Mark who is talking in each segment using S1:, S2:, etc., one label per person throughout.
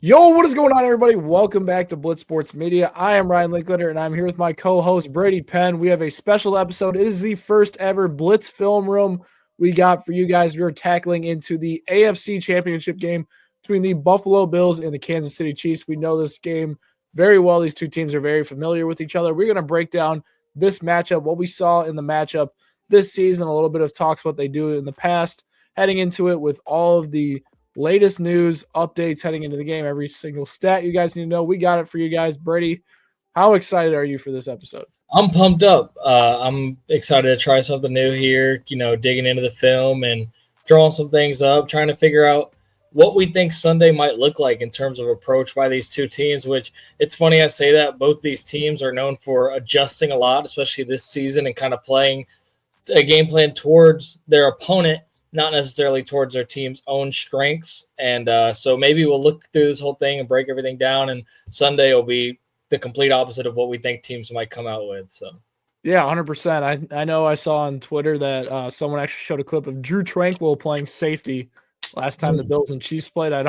S1: Yo, what is going on, everybody? Welcome back to Blitz Sports Media. I am Ryan Linkletter, and I'm here with my co-host, Brady Penn. We have a special episode. It is the first ever Blitz film room we got for you guys. We are tackling into the AFC Championship game between the Buffalo Bills and the Kansas City Chiefs. We know this game very well. These two teams are very familiar with each other. We're going to break down this matchup, what we saw in the matchup this season, a little bit of talks what they do in the past, heading into it with all of the latest news, updates heading into the game, every single stat you guys need to know. We got it for you guys. Brady, how excited are you for this episode?
S2: I'm pumped up. I'm excited to try something new here, digging into the film and drawing some things up, trying to figure out what we think Sunday might look like in terms of approach by these two teams, which it's funny I say that. Both these teams are known for adjusting a lot, especially this season, and kind of playing a game plan towards their opponent, not necessarily towards their team's own strengths. And so maybe we'll look through this whole thing and break everything down, and Sunday will be the complete opposite of what we think teams might come out with. So
S1: yeah, 100%. I know I saw on Twitter that someone actually showed a clip of Drew Tranquill playing safety last time the Bills and Chiefs played. I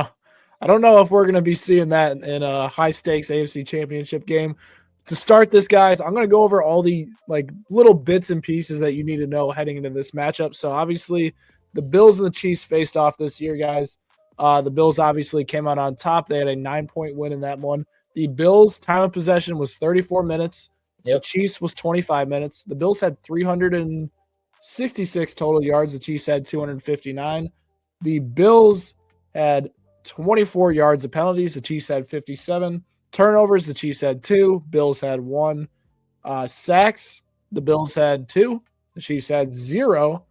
S1: don't know if we're going to be seeing that in a high stakes AFC Championship game. To start this, guys, I'm going to go over all the little bits and pieces that you need to know heading into this matchup. So obviously, the Bills and the Chiefs faced off this year, guys. The Bills obviously came out on top. They had a 9-point win in that one. The Bills' time of possession was 34 minutes.
S2: Yep.
S1: The Chiefs was 25 minutes. The Bills had 366 total yards. The Chiefs had 259. The Bills had 24 yards of penalties. The Chiefs had 57. Turnovers, the Chiefs had 2. Bills had 1. Sacks, the Bills had 2. The Chiefs had 0.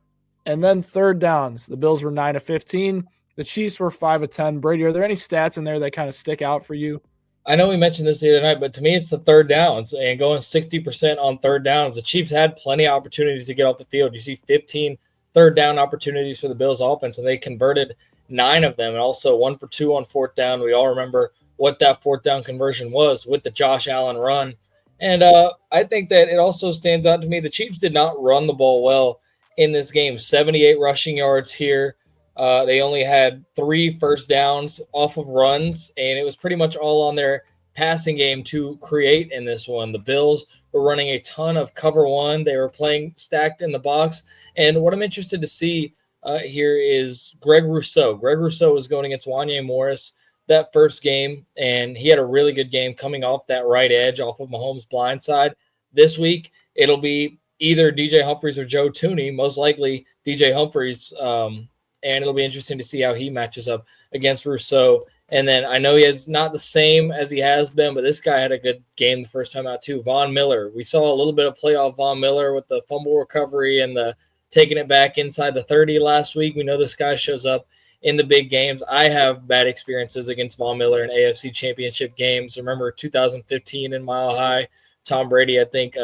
S1: And then third downs, the Bills were 9 of 15. The Chiefs were 5 of 10. Brady, are there any stats in there that kind of stick out for you?
S2: I know we mentioned this the other night, but to me, it's the third downs and going 60% on third downs. The Chiefs had plenty of opportunities to get off the field. You see 15 third down opportunities for the Bills offense, and they converted 9 of them, and also 1 for 2 on fourth down. We all remember what that fourth down conversion was with the Josh Allen run. And I think that it also stands out to me, the Chiefs did not run the ball well in this game. 78 rushing yards here. They only had 3 first downs off of runs, and it was pretty much all on their passing game to create in this one. The Bills were running a ton of cover one. They were playing stacked in the box. And what I'm interested to see here is Greg Rousseau. Greg Rousseau was going against Wanya Morris that first game, and he had a really good game coming off that right edge off of Mahomes' blind side. This week, it'll be either DJ Humphries or Joe Tooney, most likely DJ Humphries, and it'll be interesting to see how he matches up against Rousseau. And then I know he is not the same as he has been, but this guy had a good game the first time out too. Von Miller. We saw a little bit of playoff Von Miller with the fumble recovery and the taking it back inside the 30 last week. We know this guy shows up in the big games. I have bad experiences against Von Miller in AFC Championship games. Remember 2015 in Mile High, Tom Brady, I think,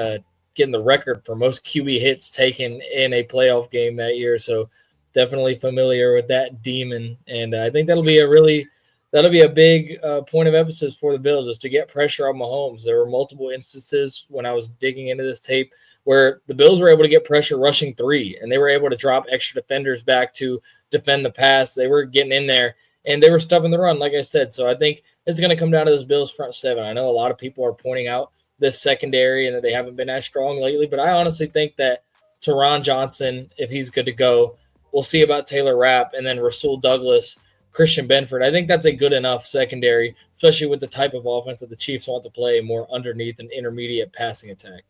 S2: getting the record for most QB hits taken in a playoff game that year. So definitely familiar with that demon. And I think that'll be a big point of emphasis for the Bills, is to get pressure on Mahomes. There were multiple instances when I was digging into this tape where the Bills were able to get pressure rushing 3, and they were able to drop extra defenders back to defend the pass. They were getting in there, and they were stuffing the run, like I said. So I think it's going to come down to this Bills front 7. I know a lot of people are pointing out this secondary and that they haven't been as strong lately, but I honestly think that Teron Johnson, if he's good to go, we'll see about Taylor Rapp, and then Rasul Douglas, Christian Benford. I think that's a good enough secondary, especially with the type of offense that the Chiefs want to play, more underneath an intermediate passing attack.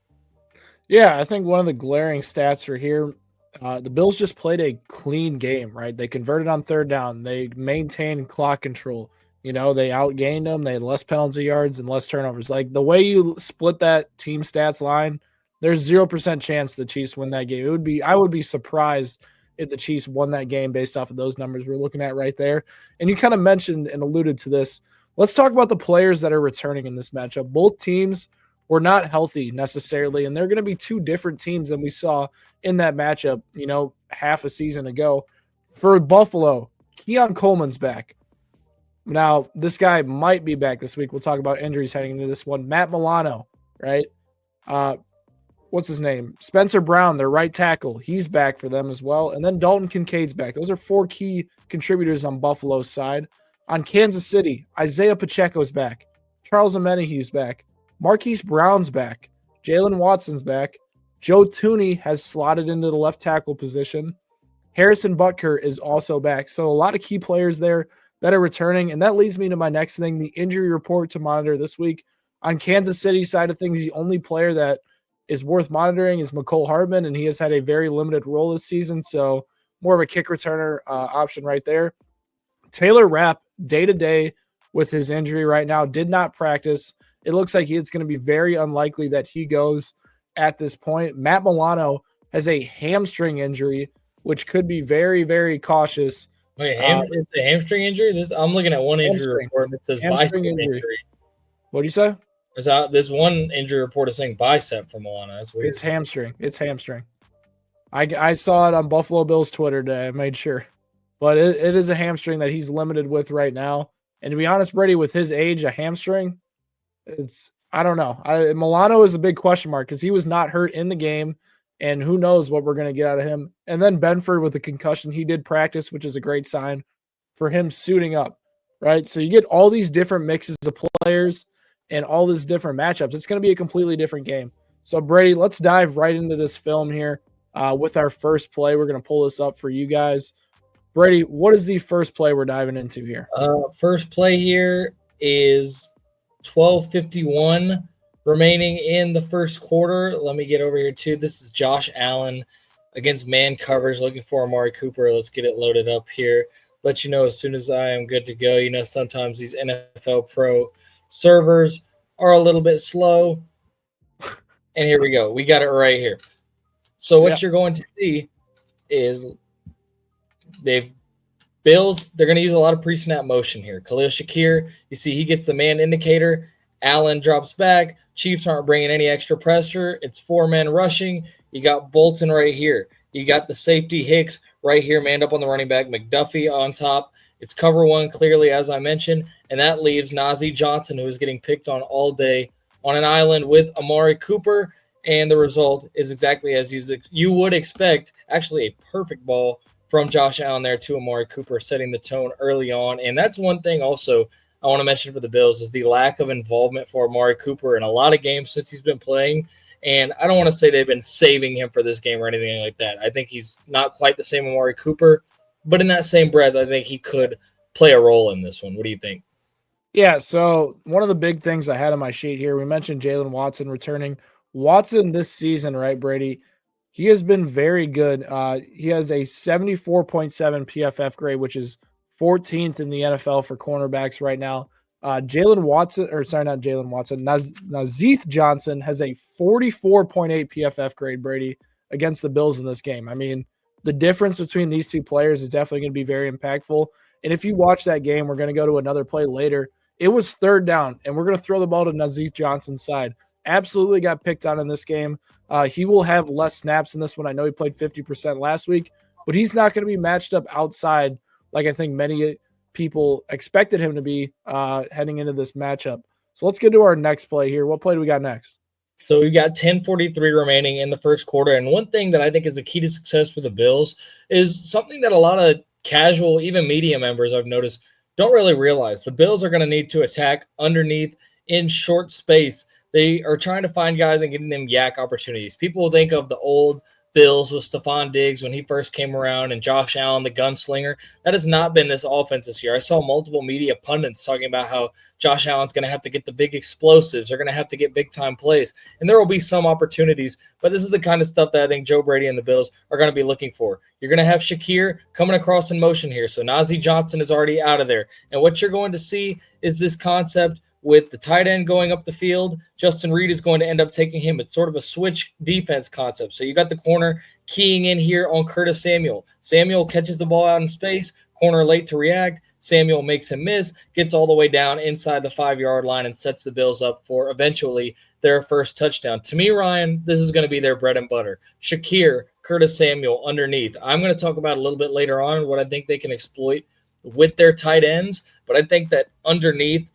S1: Yeah, I think one of the glaring stats are here. The Bills just played a clean game, right? They converted on third down. They maintained clock control. They outgained them. They had less penalty yards and less turnovers. Like, the way you split that team stats line, there's 0% chance the Chiefs win that game. I would be surprised if the Chiefs won that game based off of those numbers we're looking at right there. And you kind of mentioned and alluded to this. Let's talk about the players that are returning in this matchup. Both teams were not healthy necessarily, and they're going to be two different teams than we saw in that matchup, half a season ago. For Buffalo, Keon Coleman's back. Now, this guy might be back this week. We'll talk about injuries heading into this one. Matt Milano, right? What's his name? Spencer Brown, their right tackle. He's back for them as well. And then Dalton Kincaid's back. Those are 4 key contributors on Buffalo's side. On Kansas City, Isaiah Pacheco's back. Charles Omenahue's back. Marquise Brown's back. Jalen Watson's back. Joe Tooney has slotted into the left tackle position. Harrison Butker is also back. So a lot of key players there that are returning. And that leads me to my next thing, the injury report to monitor this week. On Kansas City side of things, the only player that is worth monitoring is McCole Hardman, and he has had a very limited role this season. So more of a kick returner option right there. Taylor Rapp, day-to-day with his injury right now, did not practice. It looks like it's going to be very unlikely that he goes at this point. Matt Milano has a hamstring injury, which could be very, very cautious.
S2: Wait, it's a hamstring injury? I'm looking at one injury report that says bicep injury.
S1: What do you say?
S2: This one injury report is saying bicep for Milano. That's weird.
S1: It's hamstring. I saw it on Buffalo Bills Twitter today. I made sure. But it is a hamstring that he's limited with right now. And to be honest, Brady, with his age, a hamstring, I don't know. Milano is a big question mark because he was not hurt in the game, and who knows what we're going to get out of him. And then Benford with a concussion, he did practice, which is a great sign for him suiting up, right? So you get all these different mixes of players and all these different matchups. It's going to be a completely different game. So, Brady, let's dive right into this film here with our first play. We're going to pull this up for you guys. Brady, what is the first play we're diving into here?
S2: First play here is 12:51 remaining in the first quarter. Let me get over here too. This is Josh Allen against man coverage, looking for Amari Cooper. Let's get it loaded up here. Let you know as soon as I am good to go. You know, sometimes these NFL Pro servers are a little bit slow. And here we go. We got it right here. So what you're going to see is Bills, they're going to use a lot of pre-snap motion here. Khalil Shakir, you see he gets the man indicator. Allen drops back. Chiefs aren't bringing any extra pressure. It's four-man rushing. You got Bolton right here. You got the safety Hicks right here, manned up on the running back. McDuffie on top. It's cover one clearly, as I mentioned, and that leaves Najee Johnson, who is getting picked on all day, on an island with Amari Cooper, and the result is exactly as you would expect. Actually, a perfect ball from Josh Allen there to Amari Cooper, setting the tone early on. And that's one thing also I want to mention for the Bills is the lack of involvement for Amari Cooper in a lot of games since he's been playing. And I don't want to say they've been saving him for this game or anything like that. I think he's not quite the same Amari Cooper, but in that same breath, I think he could play a role in this one. What do you think?
S1: Yeah, so one of the big things I had on my sheet here, we mentioned Jalen Watson returning. Watson this season, right, Brady? He has been very good. He has a 74.7 PFF grade, which is 14th in the NFL for cornerbacks right now. Nazeeth Johnson has a 44.8 PFF grade, Brady, against the Bills in this game. I mean, the difference between these two players is definitely going to be very impactful. And if you watch that game, we're going to go to another play later. It was third down, and we're going to throw the ball to Nazeeth Johnson's side. Absolutely got picked on in this game. He will have less snaps in this one. I know he played 50% last week, but he's not going to be matched up outside like I think many people expected him to be heading into this matchup. So let's get to our next play here. What play do we got next?
S2: So we've got 10:43 remaining in the first quarter. And one thing that I think is a key to success for the Bills is something that a lot of casual, even media members I've noticed don't really realize. The Bills are going to need to attack underneath in short space. They are trying to find guys and getting them yak opportunities. People will think of the old Bills with Stephon Diggs when he first came around and Josh Allen, the gunslinger. That has not been this offense this year. I saw multiple media pundits talking about how Josh Allen's going to have to get the big explosives. They're going to have to get big-time plays. And there will be some opportunities, but this is the kind of stuff that I think Joe Brady and the Bills are going to be looking for. You're going to have Shakir coming across in motion here. So Najee Johnson is already out of there. And what you're going to see is this concept with the tight end going up the field. Justin Reed is going to end up taking him. It's sort of a switch defense concept. So you got the corner keying in here on Curtis Samuel. Samuel catches the ball out in space, corner late to react. Samuel makes him miss, gets all the way down inside the 5-yard line and sets the Bills up for eventually their first touchdown. To me, Ryan, this is going to be their bread and butter. Shakir, Curtis Samuel underneath. I'm going to talk about a little bit later on what I think they can exploit with their tight ends, but I think that underneath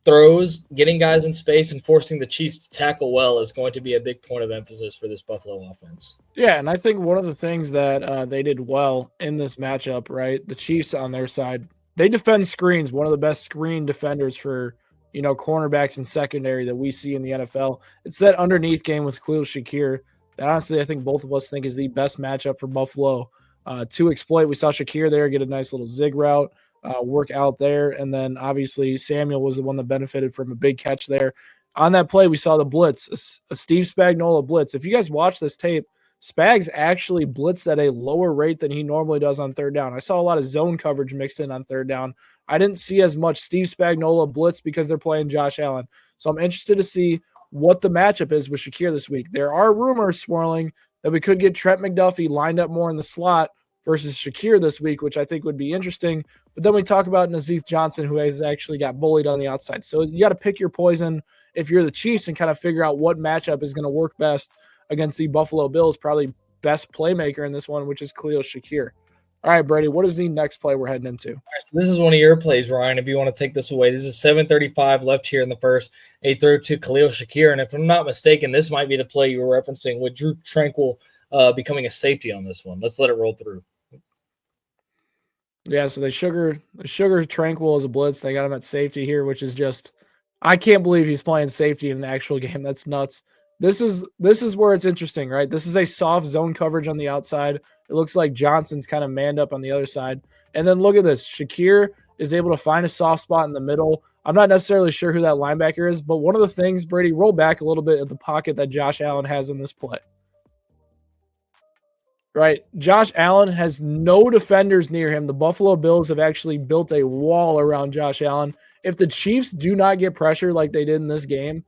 S2: throws, getting guys in space, and forcing the Chiefs to tackle well is going to be a big point of emphasis for this Buffalo offense.
S1: Yeah, and I think one of the things that they did well in this matchup, right, the Chiefs on their side, they defend screens, one of the best screen defenders for, cornerbacks and secondary that we see in the NFL. It's that underneath game with Khalil Shakir that honestly I think both of us think is the best matchup for Buffalo to exploit. We saw Shakir there get a nice little zig route, work out there, and then obviously Samuel was the one that benefited from a big catch there. On that play, we saw the blitz, a Steve Spagnuolo blitz. If you guys watch this tape, Spags actually blitzed at a lower rate than he normally does on third down. I saw a lot of zone coverage mixed in on third down. I didn't see as much Steve Spagnuolo blitz because they're playing Josh Allen. So I'm interested to see what the matchup is with Shakir this week. There are rumors swirling that we could get Trent McDuffie lined up more in the slot versus Shakir this week, which I think would be interesting. But then we talk about Nazeeth Johnson, who has actually got bullied on the outside. So you got to pick your poison if you're the Chiefs and kind of figure out what matchup is going to work best against the Buffalo Bills, probably best playmaker in this one, which is Khalil Shakir. All right, Brady, what is the next play we're heading into?
S2: All right, so this is one of your plays, Ryan, if you want to take this away. This is 7:35 left here in the first. A throw to Khalil Shakir, and if I'm not mistaken, this might be the play you were referencing with Drew Tranquil becoming a safety on this one. Let's let it roll through.
S1: Yeah, so they sugar Tranquil as a blitz. They got him at safety here, which is just – I can't believe he's playing safety in an actual game. That's nuts. This is where it's interesting, right? This is a soft zone coverage on the outside. It looks like Johnson's kind of manned up on the other side. And then look at this. Shakir is able to find a soft spot in the middle. I'm not necessarily sure who that linebacker is, but one of the things, Brady, roll back a little bit at the pocket that Josh Allen has in this play. Right? Josh Allen has no defenders near him. The Buffalo Bills have actually built a wall around Josh Allen. If the Chiefs do not get pressure like they did in this game,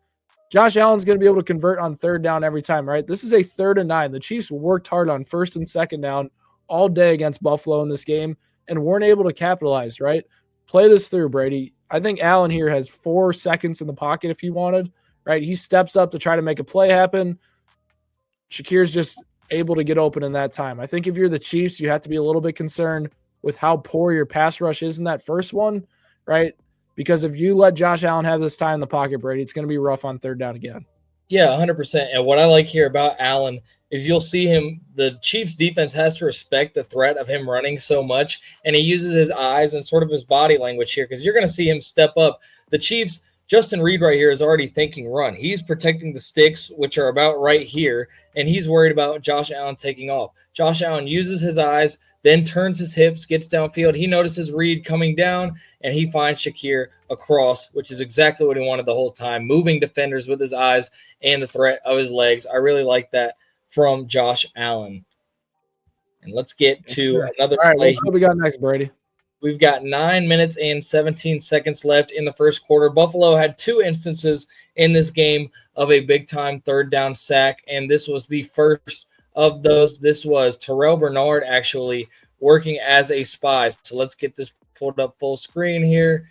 S1: Josh Allen's going to be able to convert on third down every time, right? This is a 3rd and 9. The Chiefs worked hard on 1st and 2nd down all day against Buffalo in this game and weren't able to capitalize, right? Play this through, Brady. I think Allen here has 4 seconds in the pocket if he wanted, right? He steps up to try to make a play happen. Shakir's just able to get open in that time. I think if you're the Chiefs, you have to be a little bit concerned with how poor your pass rush is in that first one, right? Because if you let Josh Allen have this time in the pocket, Brady, it's going to be rough on third down again.
S2: Yeah, 100%. And what I like here about Allen is you'll see him, the Chiefs defense has to respect the threat of him running so much, and he uses his eyes and sort of his body language here because you're going to see him step up. The Chiefs, Justin Reed right here is already thinking run. He's protecting the sticks, which are about right here, and he's worried about Josh Allen taking off. Josh Allen uses his eyes, then turns his hips, gets downfield. He notices Reed coming down, and he finds Shakir across, which is exactly what he wanted the whole time, moving defenders with his eyes and the threat of his legs. I really like that from Josh Allen. And let's get to another play.
S1: What we got next, Brady?
S2: We've got 9 minutes and 17 seconds left in the first quarter. Buffalo had 2 instances in this game of a big-time third down sack, and this was the first of those. This was Terrell Bernard actually working as a spy. So let's get this pulled up full screen here.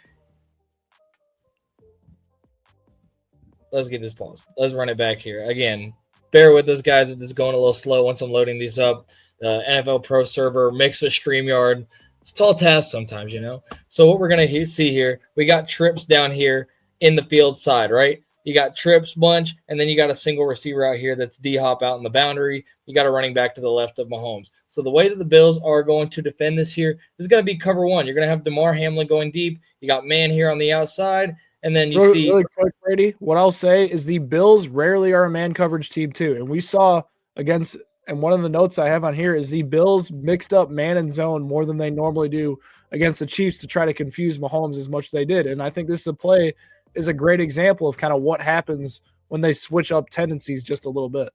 S2: Let's get this paused. Let's run it back here. Again, bear with us, guys, if this is going a little slow once I'm loading these up. The NFL Pro server mixed with StreamYard. It's a tall task sometimes, you know. So what we're going to see here, we got trips down here in the field side, right? You got trips bunch, and then you got a single receiver out here that's D-hop out in the boundary. You got a running back to the left of Mahomes. So the way that the Bills are going to defend this here is going to be cover 1. You're going to have DeMar Hamlin going deep. You got man here on the outside, and then you see.
S1: Really quick, Brady, what I'll say is the Bills rarely are a man coverage team too. And we saw against, and one of the notes I have on here is the Bills mixed up man and zone more than they normally do against the Chiefs to try to confuse Mahomes as much as they did. And I think this is a great example of kind of what happens when they switch up tendencies just a little bit.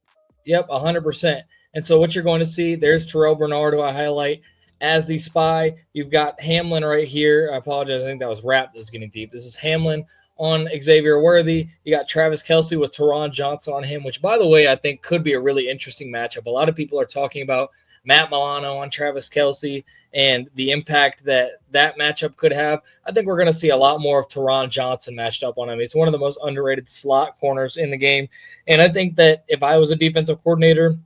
S2: Yep, 100%. And so what you're going to see, there's Terrell Bernard, who I highlight as the spy. You've got Hamlin right here. I apologize. I think that was Rap that was getting deep. This is Hamlin on Xavier Worthy. You got Travis Kelce with Teron Johnson on him, which, by the way, I think could be a really interesting matchup. A lot of people are talking about Matt Milano on Travis Kelce and the impact that matchup could have. I think we're going to see a lot more of Teron Johnson matched up on him. He's one of the most underrated slot corners in the game. And I think that if I was a defensive coordinator,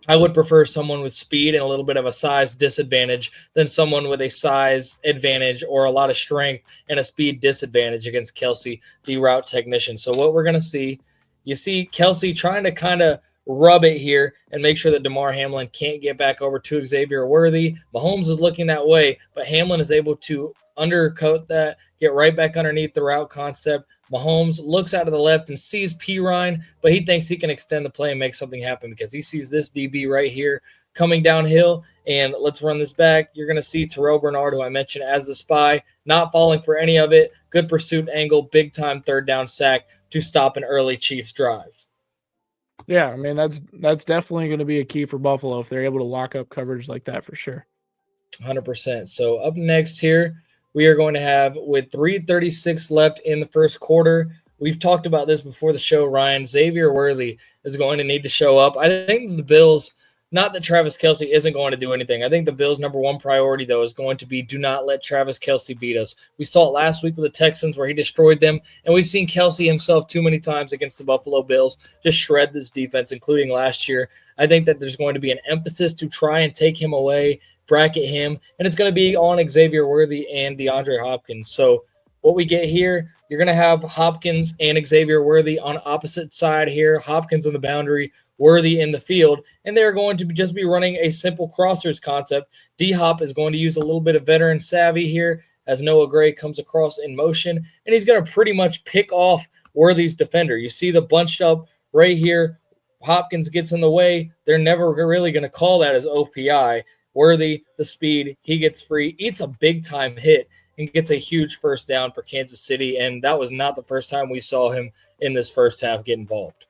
S2: I would prefer someone with speed and a little bit of a size disadvantage than someone with a size advantage or a lot of strength and a speed disadvantage against Kelce, the route technician. So what we're going to see, you see Kelce trying to kind of rub it here and make sure that DeMar Hamlin can't get back over to Xavier Worthy. Mahomes is looking that way, but Hamlin is able to undercoat that, get right back underneath the route concept. Mahomes looks out to the left and sees Pirine, but he thinks he can extend the play and make something happen because he sees this DB right here coming downhill. And let's run this back. You're going to see Terrell Bernard, who I mentioned as the spy, not falling for any of it. Good pursuit angle, big time third down sack to stop an early Chiefs drive.
S1: Yeah, I mean, that's definitely going to be a key for Buffalo if they're able to lock up coverage like that for sure.
S2: 100%. So up next here, we are going to have, with 3:36 left in the first quarter, we've talked about this before the show, Ryan, Xavier Worthy is going to need to show up. I think the Bills, not that Travis Kelce isn't going to do anything. I think the Bills' number one priority, though, is going to be do not let Travis Kelce beat us. We saw it last week with the Texans where he destroyed them, and we've seen Kelce himself too many times against the Buffalo Bills just shred this defense, including last year. I think that there's going to be an emphasis to try and take him away, bracket him, and it's going to be on Xavier Worthy and DeAndre Hopkins. So what we get here, you're going to have Hopkins and Xavier Worthy on opposite side here, Hopkins on the boundary, Worthy in the field, and they're going to just be running a simple crossers concept. D-Hop is going to use a little bit of veteran savvy here as Noah Gray comes across in motion, and he's going to pretty much pick off Worthy's defender. You see the bunched up right here. Hopkins gets in the way. They're never really going to call that as OPI. Worthy, the speed, he gets free, eats a big-time hit, and gets a huge first down for Kansas City, and that was not the first time we saw him in this first half get involved.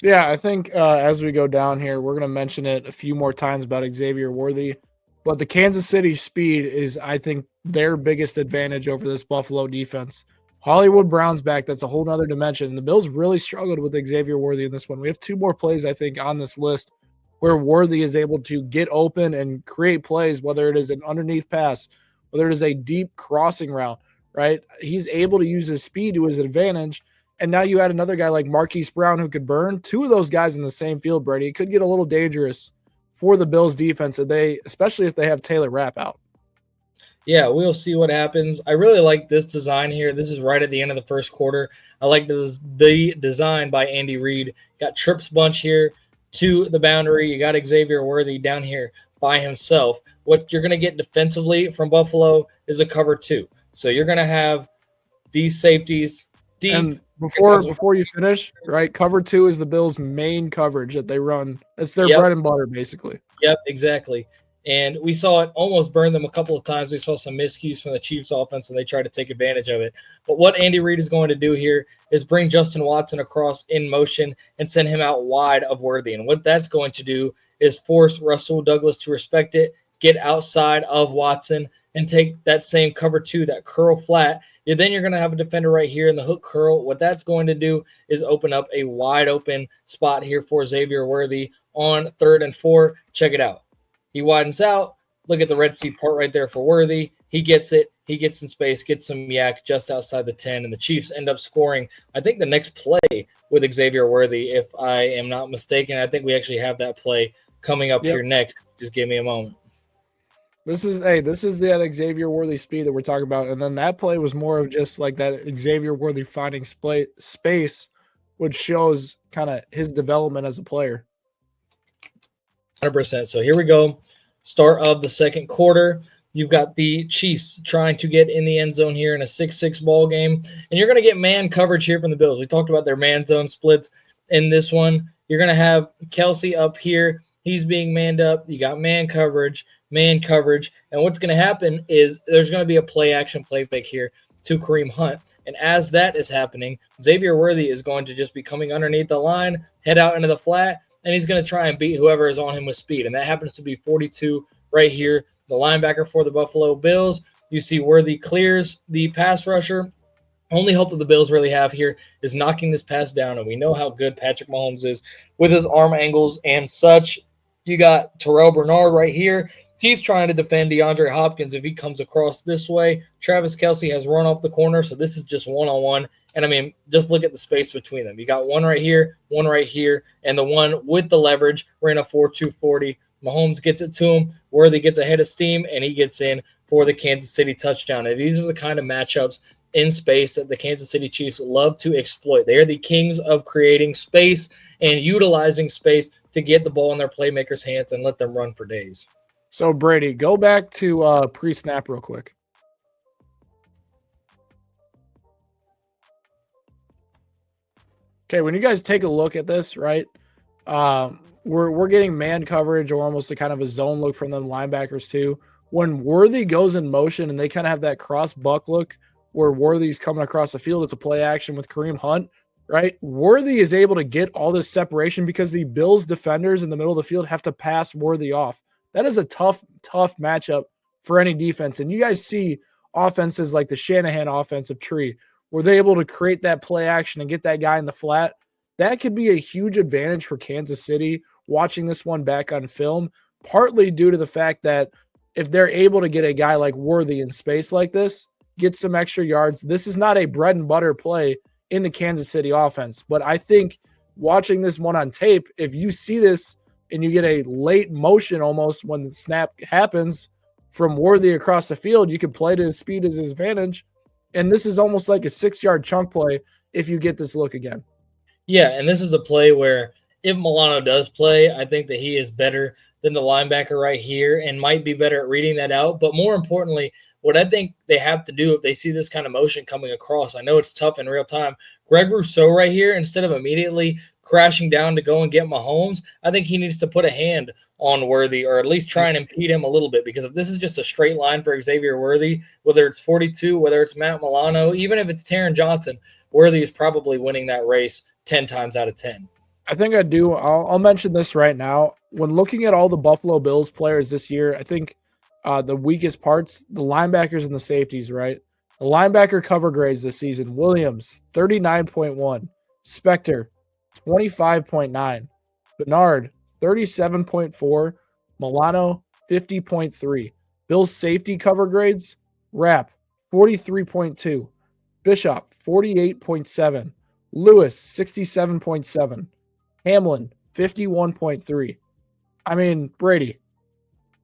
S1: Yeah, I think as we go down here, we're going to mention it a few more times about Xavier Worthy. But the Kansas City speed is, I think, their biggest advantage over this Buffalo defense. Hollywood Brown's back. That's a whole nother dimension. The Bills really struggled with Xavier Worthy in this one. We have two more plays, I think, on this list where Worthy is able to get open and create plays, whether it is an underneath pass, whether it is a deep crossing route, right? He's able to use his speed to his advantage. And now you add another guy like Marquise Brown who could burn. Two of those guys in the same field, Brady. It could get a little dangerous for the Bills defense, especially if they have Taylor Rapp out.
S2: Yeah, we'll see what happens. I really like this design here. This is right at the end of the first quarter. I like the design by Andy Reid. Got Trips bunch here to the boundary. You got Xavier Worthy down here by himself. What you're going to get defensively from Buffalo is a cover two. So you're going to have these safeties deep.
S1: And before you finish, right, cover two is the Bills' main coverage that they run. It's their bread and butter, basically.
S2: Yep, exactly. And we saw it almost burn them a couple of times. We saw some miscues from the Chiefs offense, and they tried to take advantage of it. But what Andy Reid is going to do here is bring Justin Watson across in motion and send him out wide of Worthy. And what that's going to do is force Russell Douglas to respect it, get outside of Watson, and take that same cover two, that curl flat. Then you're going to have a defender right here in the hook curl. What that's going to do is open up a wide open spot here for Xavier Worthy on 3rd and 4. Check it out. He widens out. Look at the Red Sea part right there for Worthy. He gets it. He gets in space, gets some yak just outside the 10, and the Chiefs end up scoring, I think, the next play with Xavier Worthy, if I am not mistaken. I think we actually have that play coming up here next. Just give me a moment.
S1: This is that Xavier Worthy speed that we're talking about. And then that play was more of just like that Xavier Worthy finding space, which shows kind of his development as a player.
S2: 100%. So here we go. Start of the second quarter. You've got the Chiefs trying to get in the end zone here in a 6-6 ball game. And you're going to get man coverage here from the Bills. We talked about their man zone splits in this one. You're going to have Kelce up here. He's being manned up. You got man coverage. And what's going to happen is there's going to be a play action play fake here to Kareem Hunt. And as that is happening, Xavier Worthy is going to just be coming underneath the line, head out into the flat, and he's going to try and beat whoever is on him with speed. And that happens to be 42 right here, the linebacker for the Buffalo Bills. You see Worthy clears the pass rusher. Only hope that the Bills really have here is knocking this pass down, and we know how good Patrick Mahomes is with his arm angles and such. You got Terrell Bernard right here. He's trying to defend DeAndre Hopkins if he comes across this way. Travis Kelce has run off the corner, so this is just one-on-one. And, I mean, just look at the space between them. You got one right here, and the one with the leverage ran a 4.2 40. Mahomes gets it to him. Worthy gets ahead of steam, and he gets in for the Kansas City touchdown. And these are the kind of matchups in space that the Kansas City Chiefs love to exploit. They are the kings of creating space, and utilizing space to get the ball in their playmakers' hands and let them run for days.
S1: So, Brady, go back to pre-snap real quick. Okay, when you guys take a look at this, right, we're getting man coverage or almost a kind of a zone look from them linebackers too. When Worthy goes in motion and they kind of have that cross buck look where Worthy's coming across the field, it's a play action with Kareem Hunt, right? Worthy is able to get all this separation because the Bills defenders in the middle of the field have to pass Worthy off. That is a tough matchup for any defense. And you guys see offenses like the Shanahan offensive tree where they're able to create that play action and get that guy in the flat. That could be a huge advantage for Kansas City watching this one back on film, partly due to the fact that if they're able to get a guy like Worthy in space like this, get some extra yards, this is not a bread and butter play in the Kansas City offense. But I think watching this one on tape, if you see this and you get a late motion almost when the snap happens from Worthy across the field, you can play to his speed as his advantage. And this is almost like a 6-yard chunk play if you get this look again.
S2: Yeah, and this is a play where if Milano does play, I think that he is better than the linebacker right here and might be better at reading that out. But more importantly, what I think they have to do if they see this kind of motion coming across, I know it's tough in real time. Greg Rousseau right here, instead of immediately crashing down to go and get Mahomes, I think he needs to put a hand on Worthy or at least try and impede him a little bit, because if this is just a straight line for Xavier Worthy, whether it's 42, whether it's Matt Milano, even if it's Taron Johnson, Worthy is probably winning that race 10 times out of 10.
S1: I think I do. I'll mention this right now. When looking at all the Buffalo Bills players this year, I think the weakest parts, the linebackers and the safeties, right? The linebacker cover grades this season, Williams, 39.1. Spector, 25.9. Bernard, 37.4. Milano, 50.3. Bills safety cover grades, Rapp, 43.2. Bishop, 48.7. Lewis, 67.7. Hamlin, 51.3. I mean, Brady,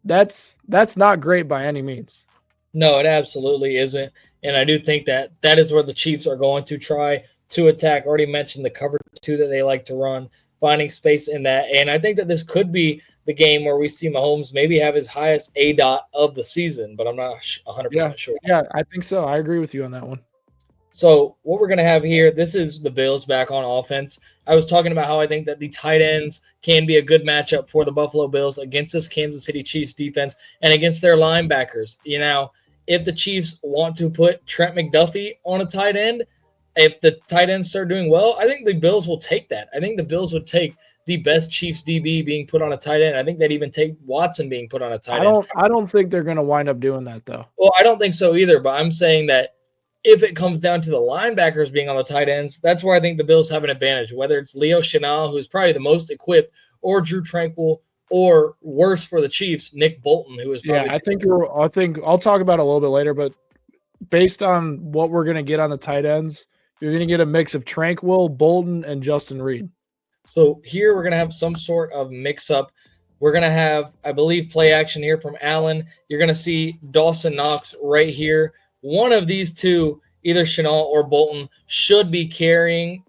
S1: that's not great by any means.
S2: No, it absolutely isn't. And I do think that that is where the Chiefs are going to try to attack. Already mentioned the cover 2 that they like to run, finding space in that. And I think that this could be the game where we see Mahomes maybe have his highest ADOT of the season, but I'm not 100% sure.
S1: Yeah, I think so. I agree with you on that one.
S2: So what we're going to have here, this is the Bills back on offense. I was talking about how I think that the tight ends can be a good matchup for the Buffalo Bills against this Kansas City Chiefs defense and against their linebackers. You know, if the Chiefs want to put Trent McDuffie on a tight end, if the tight ends start doing well, I think the Bills will take that. I think the Bills would take the best Chiefs DB being put on a tight end. I think they'd even take Watson being put on a tight end.
S1: I don't think they're going to wind up doing that, though.
S2: Well, I don't think so either, but I'm saying that if it comes down to the linebackers being on the tight ends, that's where I think the Bills have an advantage, whether it's Leo Chenal, who's probably the most equipped, or Drew Tranquil, or worse for the Chiefs, Nick Bolton, who is probably
S1: I think I'll talk about it a little bit later, but based on what we're going to get on the tight ends, you're going to get a mix of Tranquil, Bolton, and Justin Reed.
S2: So here we're going to have some sort of mix-up. We're going to have, I believe, play action here from Allen. You're going to see Dawson Knox right here. One of these two, either Chenal or Bolton, should be carrying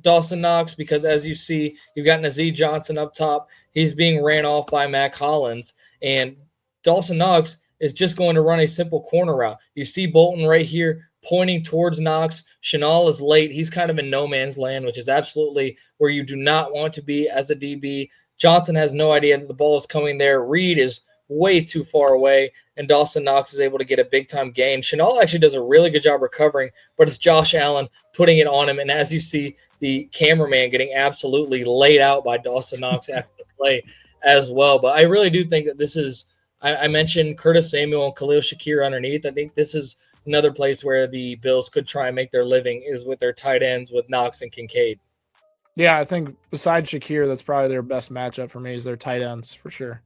S2: Dawson Knox, because as you see, you've got Nazeeh Johnson up top. He's being ran off by Mac Hollins, and Dawson Knox is just going to run a simple corner route. You see Bolton right here pointing towards Knox. Chenal is late. He's kind of in no man's land, which is absolutely where you do not want to be as a DB. Johnson has no idea that the ball is coming there. Reed is way too far away, and Dawson Knox is able to get a big-time gain. Chenal actually does a really good job recovering, but it's Josh Allen putting it on him, and as you see, the cameraman getting absolutely laid out by Dawson Knox after the play as well. But I really do think that this is – I mentioned Curtis Samuel and Khalil Shakir underneath. I think this is another place where the Bills could try and make their living is with their tight ends with Knox and Kincaid.
S1: Yeah, I think besides Shakir, that's probably their best matchup for me is their tight ends for sure.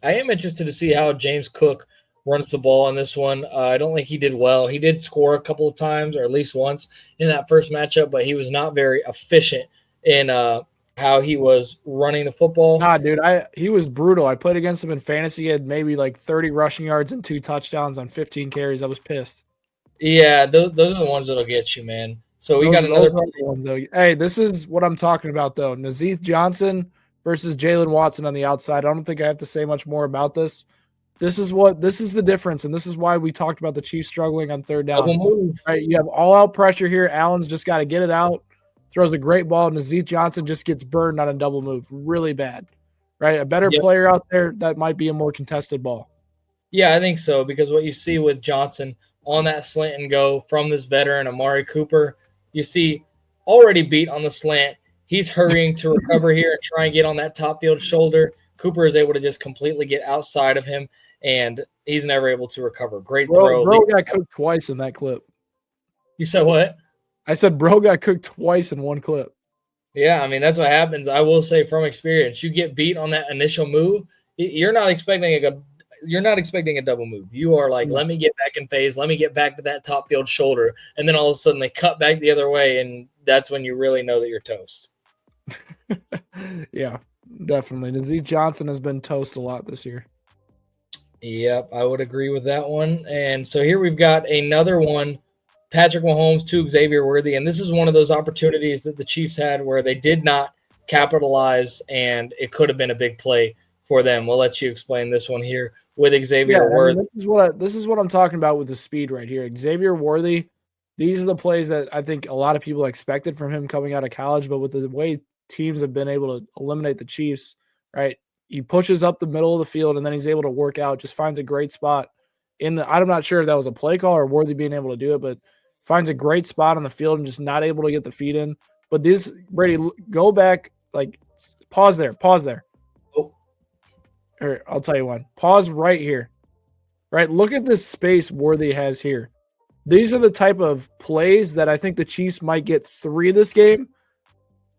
S2: I am interested to see how James Cook runs the ball on this one. I don't think he did well. He did score a couple of times, or at least once in that first matchup, but he was not very efficient in how he was running the football.
S1: Nah, dude, he was brutal. I played against him in fantasy. He had maybe like 30 rushing yards and 2 touchdowns on 15 carries. I was pissed.
S2: Yeah, those are the ones that'll get you, man. So we got another.
S1: Those are the ones, though. Hey, this is what I'm talking about, though. Nazeeth Johnson versus Jalen Watson on the outside. I don't think I have to say much more about this. This is the difference, and this is why we talked about the Chiefs struggling on third down.
S2: Double move.
S1: Right, you have all-out pressure here. Allen's just got to get it out, throws a great ball, and Nazeeth Johnson just gets burned on a double move, really bad. Right, a better player out there, that might be a more contested ball.
S2: Yeah, I think so, because what you see with Johnson on that slant and go from this veteran, Amari Cooper, you see already beat on the slant. He's hurrying to recover here and try and get on that top field shoulder. Cooper is able to just completely get outside of him, and he's never able to recover. Great throw.
S1: Bro got cooked twice in that clip.
S2: You said what?
S1: I said bro got cooked twice in one clip.
S2: Yeah, I mean, that's what happens. I will say from experience, you get beat on that initial move, you're not expecting a double move. You are like, let me get back in phase. Let me get back to that top field shoulder. And then all of a sudden they cut back the other way, and that's when you really know that you're toast.
S1: Yeah, definitely. Nazeeth Johnson has been toast a lot this year.
S2: Yep, I would agree with that one. And so here we've got another one, Patrick Mahomes to Xavier Worthy. And this is one of those opportunities that the Chiefs had where they did not capitalize, and it could have been a big play for them. We'll let you explain this one here with Xavier Worthy.
S1: This is what I'm talking about with the speed right here. Xavier Worthy, these are the plays that I think a lot of people expected from him coming out of college, but with the way teams have been able to eliminate the Chiefs, right? He pushes up the middle of the field, and then he's able to work out, just finds a great spot I'm not sure if that was a play call or Worthy being able to do it, but finds a great spot on the field and just not able to get the feet in. But this, Brady, go back, like, pause there.
S2: Oh.
S1: Here, I'll tell you one. Pause right here. Right? Look at this space Worthy has here. These are the type of plays that I think the Chiefs might get 3 this game,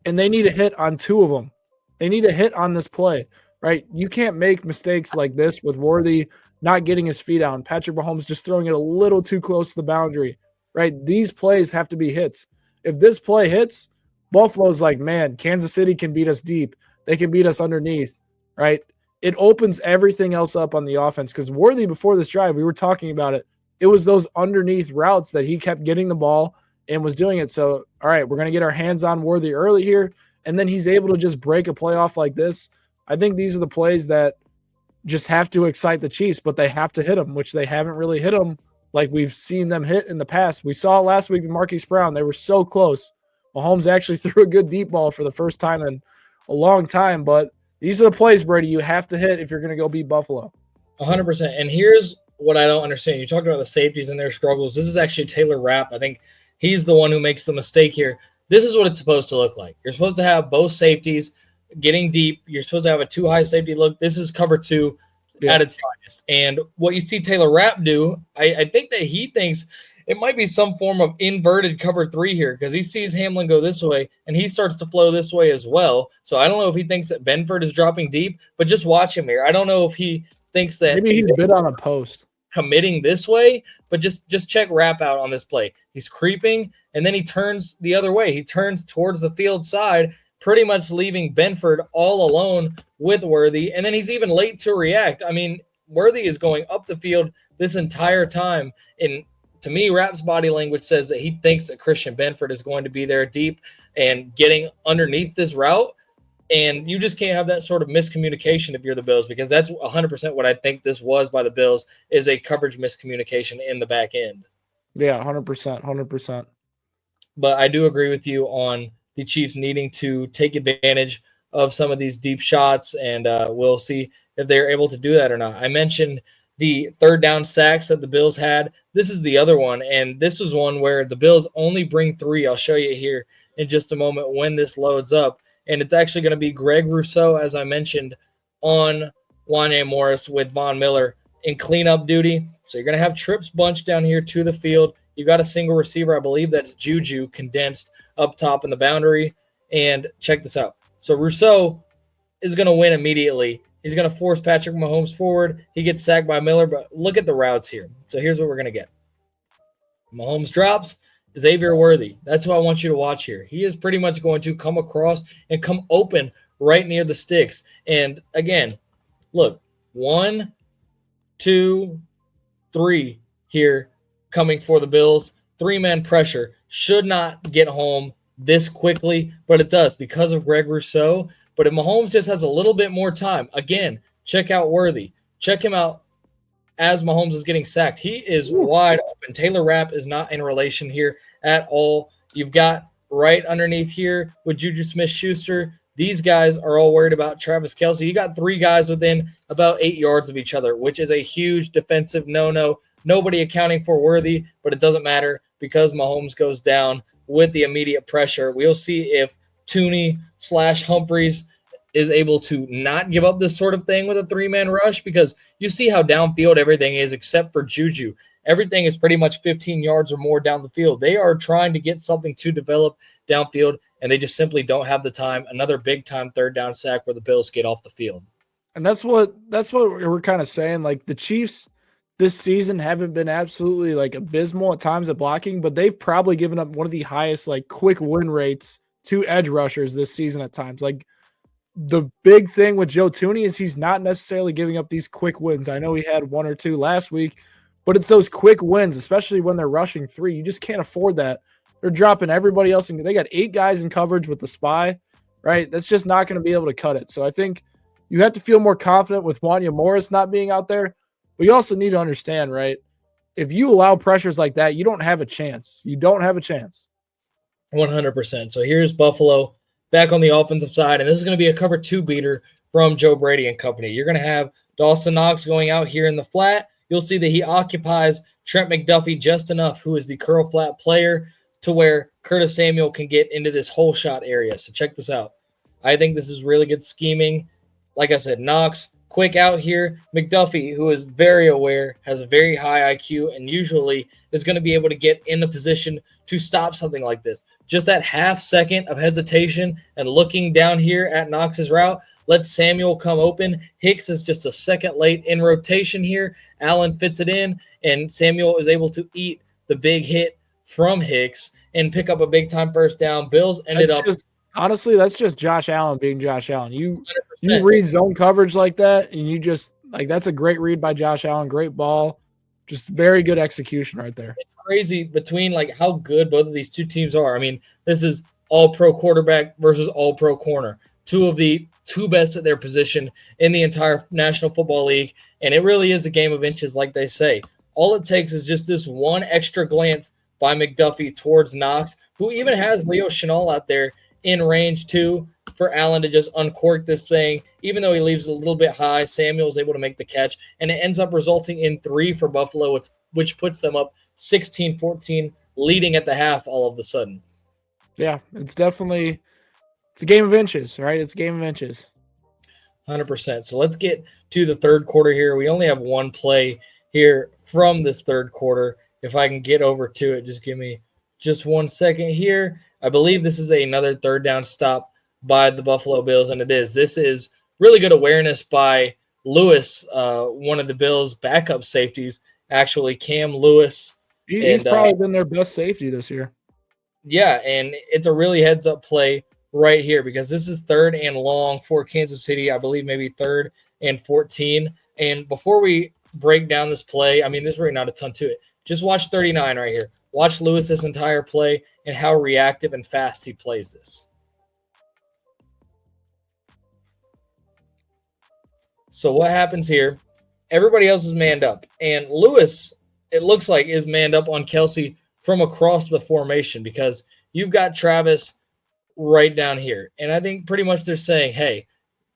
S1: and they need a hit on 2 of them. They need a hit on this play, right? You can't make mistakes like this with Worthy not getting his feet out. Patrick Mahomes just throwing it a little too close to the boundary, right? These plays have to be hits. If this play hits, Buffalo's like, man, Kansas City can beat us deep. They can beat us underneath, right? It opens everything else up on the offense, because Worthy, before this drive, we were talking about it. It was those underneath routes that he kept getting the ball and was doing it. So, all right, we're going to get our hands on Worthy early here, and then he's able to just break a play off like this. I think these are the plays that just have to excite the Chiefs, but they have to hit them, which they haven't really hit them like we've seen them hit in the past. We saw last week with Marquise Brown. They were so close. Mahomes actually threw a good deep ball for the first time in a long time, but these are the plays, Brady, you have to hit if you're going to go beat Buffalo.
S2: 100%. And here's what I don't understand. You talked about the safeties and their struggles. This is actually Taylor Rapp. I think he's the one who makes the mistake here. This is what it's supposed to look like. You're supposed to have both safeties getting deep. You're supposed to have a 2 high safety look. This is cover 2 at its finest. And what you see Taylor Rapp do, I think that he thinks it might be some form of inverted cover 3 here, because he sees Hamlin go this way and he starts to flow this way as well. So I don't know if he thinks that Benford is dropping deep, but just watch him here. I don't know if he thinks that
S1: maybe he's bit on a post
S2: committing this way, but just check Rapp out on this play. He's creeping, and then he turns the other way. He turns towards the field side, pretty much leaving Benford all alone with Worthy, and then he's even late to react. I mean, Worthy is going up the field this entire time, and to me, Rapp's body language says that he thinks that Christian Benford is going to be there deep and getting underneath this route. And you just can't have that sort of miscommunication if you're the Bills, because that's 100% what I think this was by the Bills, is a coverage miscommunication in the back end.
S1: Yeah, 100%.
S2: But I do agree with you on the Chiefs needing to take advantage of some of these deep shots, and we'll see if they're able to do that or not. I mentioned the third down sacks that the Bills had. This is the other one, and this was one where the Bills only bring 3. I'll show you here in just a moment when this loads up. And it's actually going to be Greg Rousseau, as I mentioned, on Wanya Morris with Von Miller in cleanup duty. So you're going to have trips bunched down here to the field. You've got a single receiver. I believe that's Juju condensed up top in the boundary. And check this out. So Rousseau is going to win immediately. He's going to force Patrick Mahomes forward. He gets sacked by Miller, but look at the routes here. So here's what we're going to get. Mahomes drops. Xavier Worthy. That's who I want you to watch here. He is pretty much going to come across and come open right near the sticks. And again, look, 1, 2, 3 here coming for the Bills. three-man pressure should not get home this quickly, but it does because of Greg Rousseau. But if Mahomes just has a little bit more time, again, check out Worthy. Check him out as Mahomes is getting sacked. He is wide open. Taylor Rapp is not in relation here at all. You've got right underneath here with Juju Smith-Schuster. These guys are all worried about Travis Kelce. You got three guys within about 8 yards of each other, which is a huge defensive no-no. Nobody accounting for Worthy, but it doesn't matter because Mahomes goes down with the immediate pressure. We'll see if Tooney/Humphreys is able to not give up this sort of thing with a three-man rush, because you see how downfield everything is except for Juju. Everything is pretty much 15 yards or more down the field. They are trying to get something to develop downfield, and they just simply don't have the time. Another big-time third down sack where the Bills get off the field.
S1: And that's what we're kind of saying. Like, the Chiefs this season haven't been absolutely like abysmal at times at blocking, but they've probably given up one of the highest like quick win rates to edge rushers this season at times. Like, the big thing with Joe Tooney is he's not necessarily giving up these quick wins. I know he had one or two last week, but it's those quick wins, especially when they're rushing three. You just can't afford that. They're dropping everybody else. They got 8 guys in coverage with the spy, right? That's just not going to be able to cut it. So I think you have to feel more confident with Wanya Morris not being out there. But you also need to understand, right? If you allow pressures like that, you don't have a chance. You don't have a chance.
S2: 100%. So here's Buffalo back on the offensive side, and this is going to be a cover 2 beater from Joe Brady and company. You're going to have Dawson Knox going out here in the flat. You'll see that he occupies Trent McDuffie just enough, who is the curl flat player, to where Curtis Samuel can get into this hole shot area. So check this out. I think this is really good scheming. Like I said, Knox quick out here. McDuffie, who is very aware, has a very high IQ, and usually is going to be able to get in the position to stop something like this. Just that half second of hesitation and looking down here at Knox's route lets Samuel come open. Hicks is just a second late in rotation here. Allen fits it in, and Samuel is able to eat the big hit from Hicks and pick up a big-time first down. Bills ended up –
S1: honestly, that's just Josh Allen being Josh Allen. You
S2: 100%.
S1: read zone coverage like that, and you just like that's a great read by Josh Allen. Great ball, just very good execution right there.
S2: It's crazy between like how good both of these two teams are. I mean, this is all-pro quarterback versus all-pro corner. Two of the two best at their position in the entire National Football League, and it really is a game of inches, like they say. All it takes is just this one extra glance by McDuffie towards Knox, who even has Leo Chenal out there in range too, for Allen to just uncork this thing. Even though he leaves it a little bit high, Samuel's able to make the catch, and it ends up resulting in 3 for Buffalo, which puts them up 16-14, leading at the half all of a sudden.
S1: Yeah, it's a game of inches, right? It's a game of inches.
S2: 100%. So let's get to the third quarter here. We only have one play here from this third quarter. If I can get over to it, just give me just 1 second here. I believe this is another third down stop by the Buffalo Bills, and it is. This is really good awareness by Lewis, one of the Bills' backup safeties, actually, Cam Lewis.
S1: He's probably been their best safety this year.
S2: Yeah, and it's a really heads-up play right here because this is 3rd and long for Kansas City. I believe maybe 3rd and 14. And before we break down this play, I mean, there's really not a ton to it. Just watch 39 right here. Watch Lewis this entire play and how reactive and fast he plays this. So what happens here, everybody else is manned up. And Lewis, it looks like, is manned up on Kelce from across the formation because you've got Travis right down here. And I think pretty much they're saying, hey,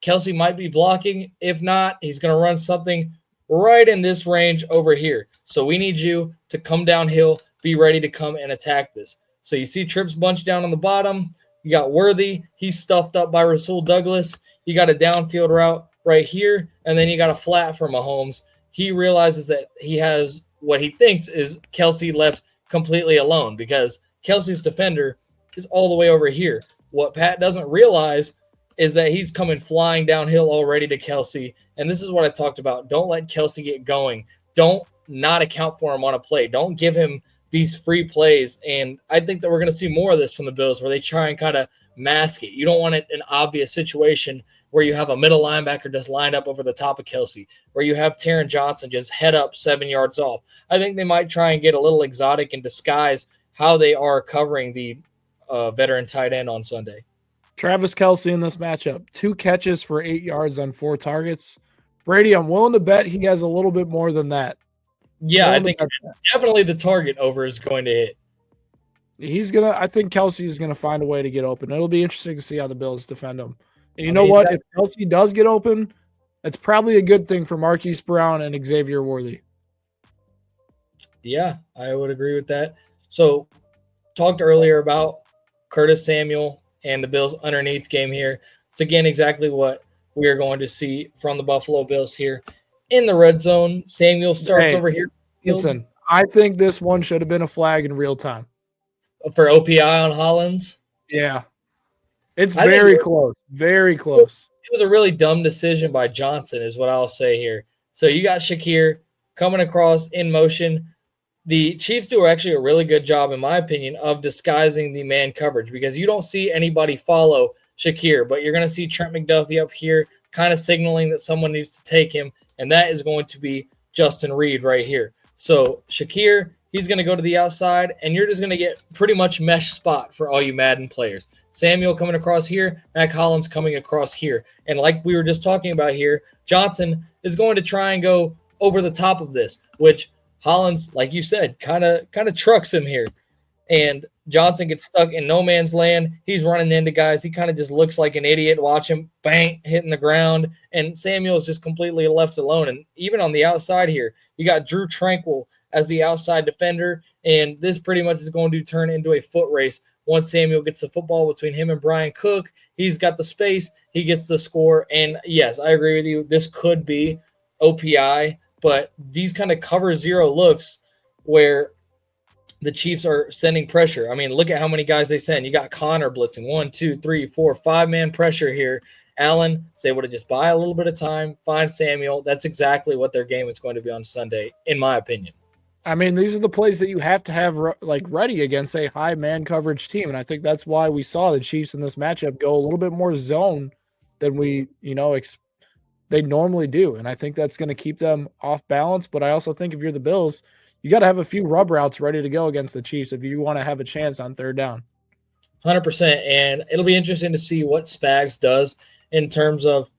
S2: Kelce might be blocking. If not, he's going to run something right in this range over here. So we need you to come downhill, be ready to come and attack this. So you see Trips bunch down on the bottom. You got Worthy. He's stuffed up by Rasul Douglas. You got a downfield route right here, and then you got a flat for Mahomes. He realizes that he has what he thinks is Kelce left completely alone because Kelce's defender is all the way over here. What Pat doesn't realize is that he's coming flying downhill already to Kelce, and this is what I talked about. Don't let Kelce get going. Don't not account for him on a play. Don't give him these free plays, and I think that we're going to see more of this from the Bills where they try and kind of mask it. You don't want it an obvious situation where you have a middle linebacker just lined up over the top of Kelce, where you have Taron Johnson just head up 7 yards off. I think they might try and get a little exotic and disguise how they are covering the veteran tight end on Sunday.
S1: Travis Kelce in this matchup, 2 catches for 8 yards on 4 targets. Brady, I'm willing to bet he has a little bit more than that.
S2: Yeah, I think definitely the target over is going to hit.
S1: I think Kelce is going to find a way to get open. It'll be interesting to see how the Bills defend him. And you know what? If Kelce does get open, that's probably a good thing for Marquise Brown and Xavier Worthy.
S2: Yeah, I would agree with that. So, talked earlier about Curtis Samuel and the Bills' underneath game here. It's, again, exactly what we are going to see from the Buffalo Bills here in the red zone. Samuel starts over here.
S1: Listen, I think this one should have been a flag in real time.
S2: For OPI on Hollins?
S1: Yeah. It's very close. Very close.
S2: It was a really dumb decision by Johnson is what I'll say here. So you got Shakir coming across in motion. The Chiefs do actually a really good job, in my opinion, of disguising the man coverage because you don't see anybody follow Shakir, but you're going to see Trent McDuffie up here kind of signaling that someone needs to take him, and that is going to be Justin Reed right here. So Shakir, he's going to go to the outside, and you're just going to get pretty much mesh spot for all you Madden players. Samuel coming across here, Mac Hollins coming across here. And like we were just talking about here, Johnson is going to try and go over the top of this, which Hollins, like you said, kind of trucks him here. And Johnson gets stuck in no man's land. He's running into guys. He kind of just looks like an idiot. Watch him, bang, hitting the ground. And Samuel's just completely left alone. And even on the outside here, you got Drew Tranquil as the outside defender. And this pretty much is going to turn into a foot race. Once Samuel gets the football between him and Brian Cook, he's got the space. He gets the score. And, yes, I agree with you. This could be OPI. But these kind of cover zero looks where the Chiefs are sending pressure. I mean, look at how many guys they send. You got Connor blitzing 1, 2, 3, 4, 5-man pressure here. Allen is able to just buy a little bit of time, find Samuel. That's exactly what their game is going to be on Sunday, in my opinion.
S1: I mean, these are the plays that you have to have ready against a high man coverage team, and I think that's why we saw the Chiefs in this matchup go a little bit more zone than we, they normally do, and I think that's going to keep them off balance. But I also think if you're the Bills, you got to have a few rub routes ready to go against the Chiefs if you want to have a chance on third down.
S2: 100%, and it'll be interesting to see what Spags does in terms of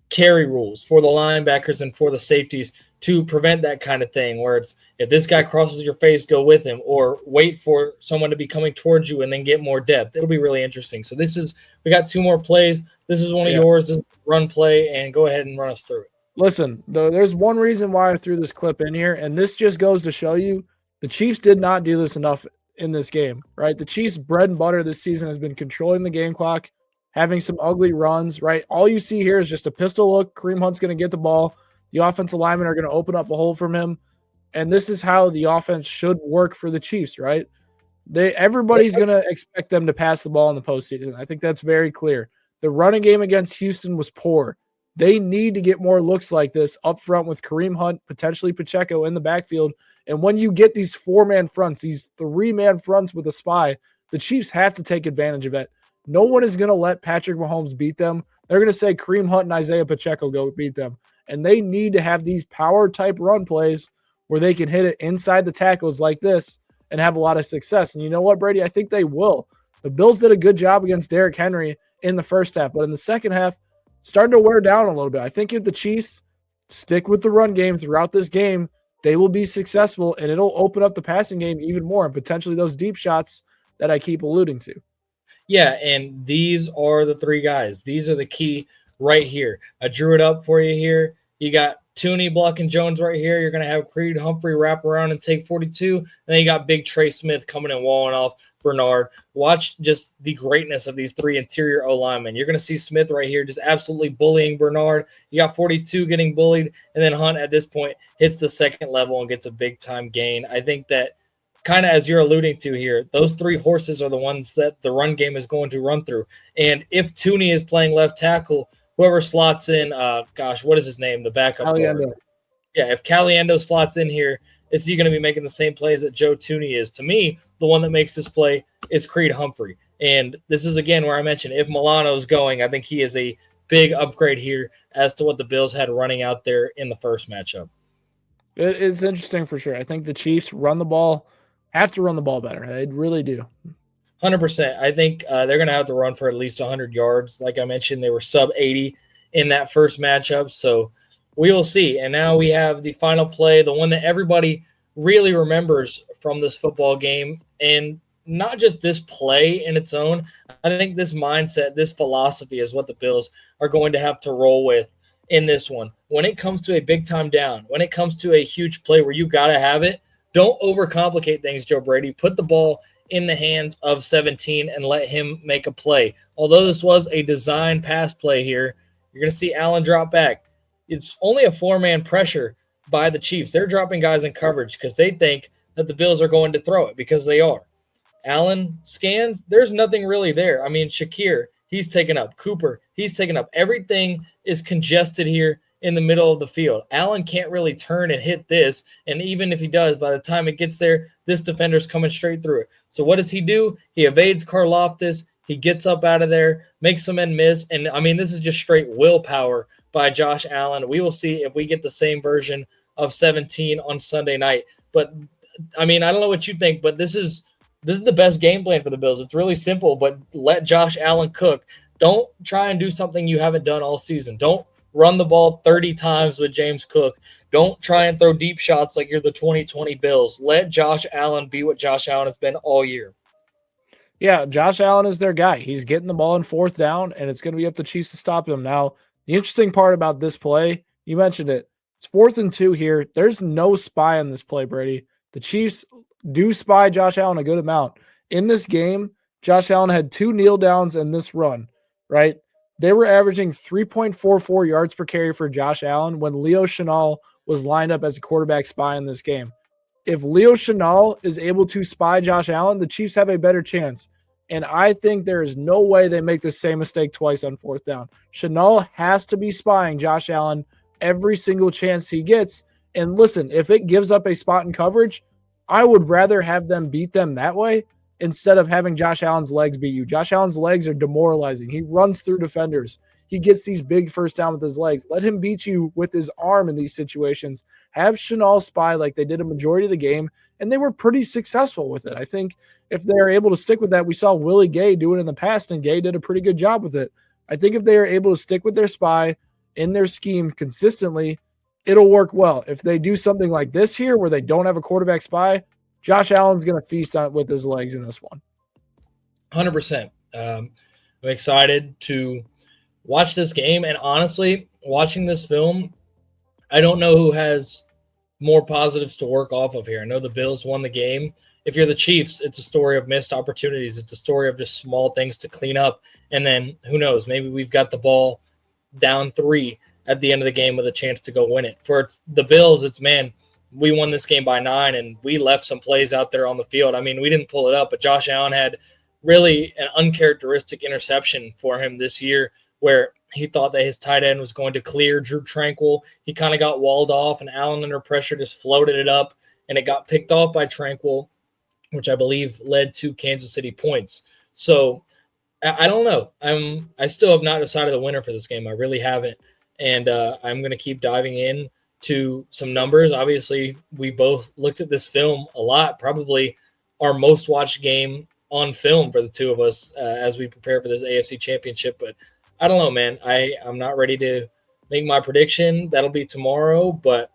S2: carry rules for the linebackers and for the safeties to prevent that kind of thing where it's if this guy crosses your face, go with him, or wait for someone to be coming towards you and then get more depth. It'll be really interesting. So we got 2 more plays. This is one of yours. This is run play, and go ahead and run us through it.
S1: Listen, there's one reason why I threw this clip in here, and this just goes to show you the Chiefs did not do this enough in this game, right? The Chiefs' bread and butter this season has been controlling the game clock, having some ugly runs, right? All you see here is just a pistol look. Kareem Hunt's going to get the ball. The offensive linemen are going to open up a hole from him, and this is how the offense should work for the Chiefs, right? Everybody's going to expect them to pass the ball in the postseason. I think that's very clear. The running game against Houston was poor. They need to get more looks like this up front with Kareem Hunt, potentially Pacheco in the backfield. And when you get these 4-man fronts, these 3-man fronts with a spy, the Chiefs have to take advantage of it. No one is going to let Patrick Mahomes beat them. They're going to say Kareem Hunt and Isaiah Pacheco go beat them. And they need to have these power-type run plays where they can hit it inside the tackles like this and have a lot of success. And you know what, Brady? I think they will. The Bills did a good job against Derrick Henry in the first half, but in the second half, starting to wear down a little bit. I think if the Chiefs stick with the run game throughout this game, they will be successful, and it'll open up the passing game even more and potentially those deep shots that I keep alluding to.
S2: Yeah, and these are the 3 guys. These are the key right here. I drew it up for you here. You got Tooney blocking Jones right here. You're going to have Creed Humphrey wrap around and take 42. And then you got Big Trey Smith coming and walling off Bernard. Watch just the greatness of these 3 interior O-linemen. You're going to see Smith right here just absolutely bullying Bernard. You got 42 getting bullied, and then Hunt at this point hits the second level and gets a big-time gain. I think that kind of as you're alluding to here, those 3 horses are the ones that the run game is going to run through. And if Tooney is playing left tackle, whoever slots in, what is his name? The backup guard. Yeah, if Caliendo slots in here, is he going to be making the same plays that Joe Tooney is? To me, the one that makes this play is Creed Humphrey. And this is, again, where I mentioned if Milano's going, I think he is a big upgrade here as to what the Bills had running out there in the first matchup.
S1: It's interesting for sure. I think the Chiefs have to run the ball better. They really do.
S2: 100%. I think they're going to have to run for at least 100 yards. Like I mentioned, they were sub 80 in that first matchup. So we will see. And now we have the final play, the one that everybody really remembers from this football game. And not just this play in its own. I think this mindset, this philosophy is what the Bills are going to have to roll with in this one. When it comes to a big time down, when it comes to a huge play where you got to have it, don't overcomplicate things, Joe Brady. Put the ball in the hands of 17 and let him make a play. Although this was a design pass play here, you're going to see Allen drop back. It's only a four-man pressure by the Chiefs. They're dropping guys in coverage because they think that the Bills are going to throw it, because they are. Allen scans, there's nothing really there. I mean, Shakir, he's taken up. Cooper, he's taken up. Everything is congested here in the middle of the field. Allen can't really turn and hit this, and even if he does, by the time it gets there, this defender's coming straight through it. So what does he do? He evades Karlaftis. He gets up out of there, makes some men miss, and I mean, this is just straight willpower by Josh Allen. We will see if we get the same version of 17 on Sunday night. But I mean, I don't know what you think, but this is the best game plan for the Bills. It's really simple, but let Josh Allen cook. Don't try and do something you haven't done all season. Don't run the ball 30 times with James Cook. Don't try and throw deep shots like you're the 2020 Bills. Let Josh Allen be what Josh Allen has been all year.
S1: Yeah, Josh Allen is their guy. He's getting the ball in fourth down, and it's going to be up to the Chiefs to stop him. Now, the interesting part about this play, you mentioned it, it's 4th and 2 here. There's no spy on this play, Brady. The Chiefs do spy Josh Allen a good amount. In this game, Josh Allen had 2 kneel downs in this run, right? They were averaging 3.44 yards per carry for Josh Allen when Leo Chenal was lined up as a quarterback spy in this game. If Leo Chenal is able to spy Josh Allen, the Chiefs have a better chance. And I think there is no way they make the same mistake twice on 4th down. Chenal has to be spying Josh Allen every single chance he gets. And listen, if it gives up a spot in coverage, I would rather have them beat them that way instead of having Josh Allen's legs beat you. Josh Allen's legs are demoralizing. He runs through defenders. He gets these big first down with his legs. Let him beat you with his arm in these situations. Have Chenal spy like they did a majority of the game, and they were pretty successful with it. I think if they're able to stick with that, we saw Willie Gay do it in the past, and Gay did a pretty good job with it. I think if they are able to stick with their spy in their scheme consistently, it'll work well. If they do something like this here where they don't have a quarterback spy, Josh Allen's going to feast on it with his legs in this one.
S2: 100%. I'm excited to watch this game. And honestly, watching this film, I don't know who has more positives to work off of here. I know the Bills won the game. If you're the Chiefs, it's a story of missed opportunities. It's a story of just small things to clean up. And then who knows, maybe we've got the ball down 3 at the end of the game with a chance to go win it. For the Bills, it's, man, we won this game by 9, and we left some plays out there on the field. I mean, we didn't pull it up, but Josh Allen had really an uncharacteristic interception for him this year where he thought that his tight end was going to clear Drew Tranquil. He kind of got walled off, and Allen under pressure just floated it up, and it got picked off by Tranquil, which I believe led to Kansas City points. So I don't know. I still have not decided the winner for this game. I really haven't. And I'm going to keep diving in to some numbers. Obviously, we both looked at this film a lot, probably our most watched game on film for the two of us as we prepare for this AFC Championship. But I don't know, man. I'm not ready to make my prediction. That'll be tomorrow, but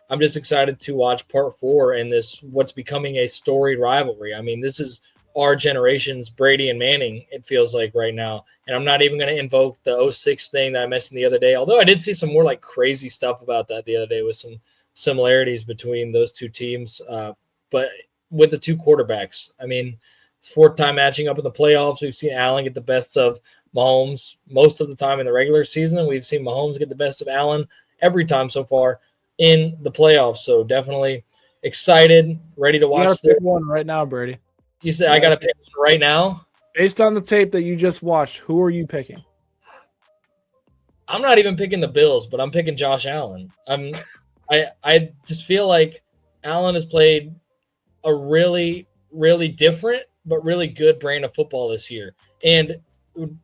S2: I'm just excited to watch part 4 and this what's becoming a storied rivalry. I mean, this is our generation's Brady and Manning, it feels like right now. And I'm not even going to invoke the 06 thing that I mentioned the other day, although I did see some more like crazy stuff about that the other day with some similarities between those two teams. But with the two quarterbacks, I mean, it's 4th time matching up in the playoffs. We've seen Allen get the best of Mahomes most of the time in the regular season. We've seen Mahomes get the best of Allen every time so far in the playoffs. So definitely excited, ready to watch
S1: this one right now, Brady.
S2: You said I got to pick one right now?
S1: Based on the tape that you just watched, who are you picking?
S2: I'm not even picking the Bills, but I'm picking Josh Allen. I just feel like Allen has played a really, really different but really good brand of football this year. And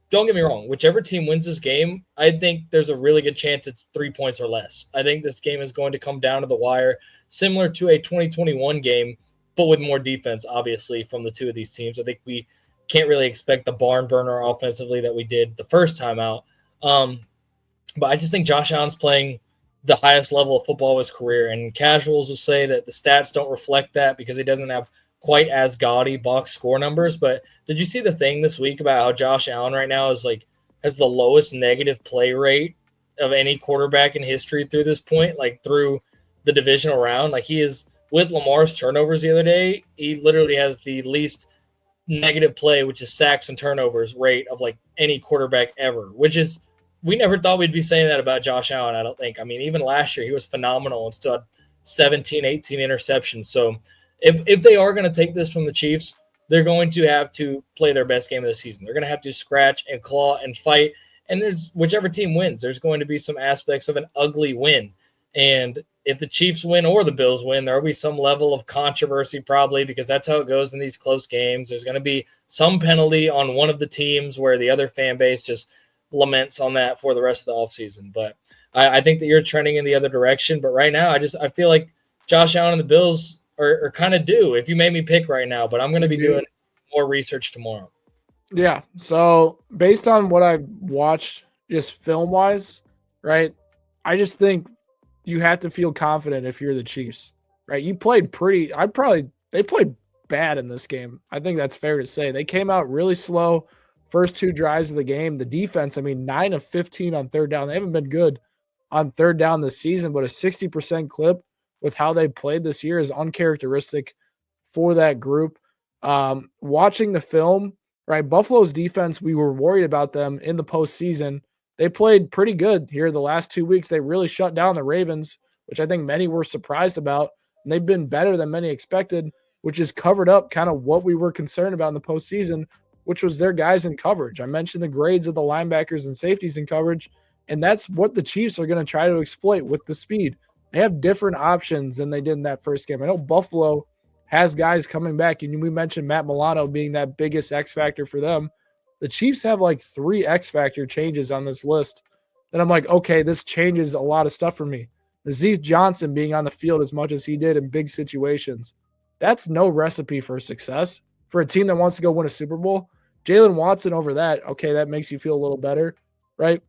S2: don't get me wrong, whichever team wins this game, I think there's a really good chance it's 3 points or less. I think this game is going to come down to the wire, similar to a 2021 game, but with more defense, obviously, from the two of these teams. I think we can't really expect the barn burner offensively that we did the first time out. But I just think Josh Allen's playing the highest level of football of his career, and casuals will say that the stats don't reflect that because he doesn't have quite as gaudy box score numbers. But did you see the thing this week about how Josh Allen right now has the lowest negative play rate of any quarterback in history through this point, like through the divisional round? Like, he is, with Lamar's turnovers the other day, he literally has the least negative play, which is sacks and turnovers rate of like any quarterback ever, which is, we never thought we'd be saying that about Josh Allen, I don't think. I mean, even last year, he was phenomenal and still had 17, 18 interceptions. So if they are going to take this from the Chiefs, they're going to have to play their best game of the season. They're going to have to scratch and claw and fight. And there's, whichever team wins, there's going to be some aspects of an ugly win. And if the Chiefs win or the Bills win, there will be some level of controversy probably, because that's how it goes in these close games. There's going to be some penalty on one of the teams where the other fan base just laments on that for the rest of the offseason. But I think that you're trending in the other direction. But right now, I feel like Josh Allen and the Bills are kind of due if you made me pick right now. But I'm going to be doing more research tomorrow.
S1: Yeah. So based on what I've watched just film-wise, right, I just think you have to feel confident if you're the Chiefs, right? You played they played bad in this game. I think that's fair to say. They came out really slow first two drives of the game. The defense, 9 of 15 on third down. They haven't been good on third down this season, but a 60% clip with how they played this year is uncharacteristic for that group. Watching the film, right, Buffalo's defense, we were worried about them in the postseason. They played pretty good here the last 2 weeks. They really shut down the Ravens, which I think many were surprised about. And they've been better than many expected, which has covered up kind of what we were concerned about in the postseason, which was their guys in coverage. I mentioned the grades of the linebackers and safeties in coverage, and that's what the Chiefs are going to try to exploit with the speed. They have different options than they did in that first game. I know Buffalo has guys coming back, and we mentioned Matt Milano being that biggest X factor for them. The Chiefs have like 3 X factor changes on this list. And I'm like, okay, this changes a lot of stuff for me. Zeke Johnson being on the field as much as he did in big situations, that's no recipe for success for a team that wants to go win a Super Bowl. Jalen Watson over that, okay, that makes you feel a little better, right?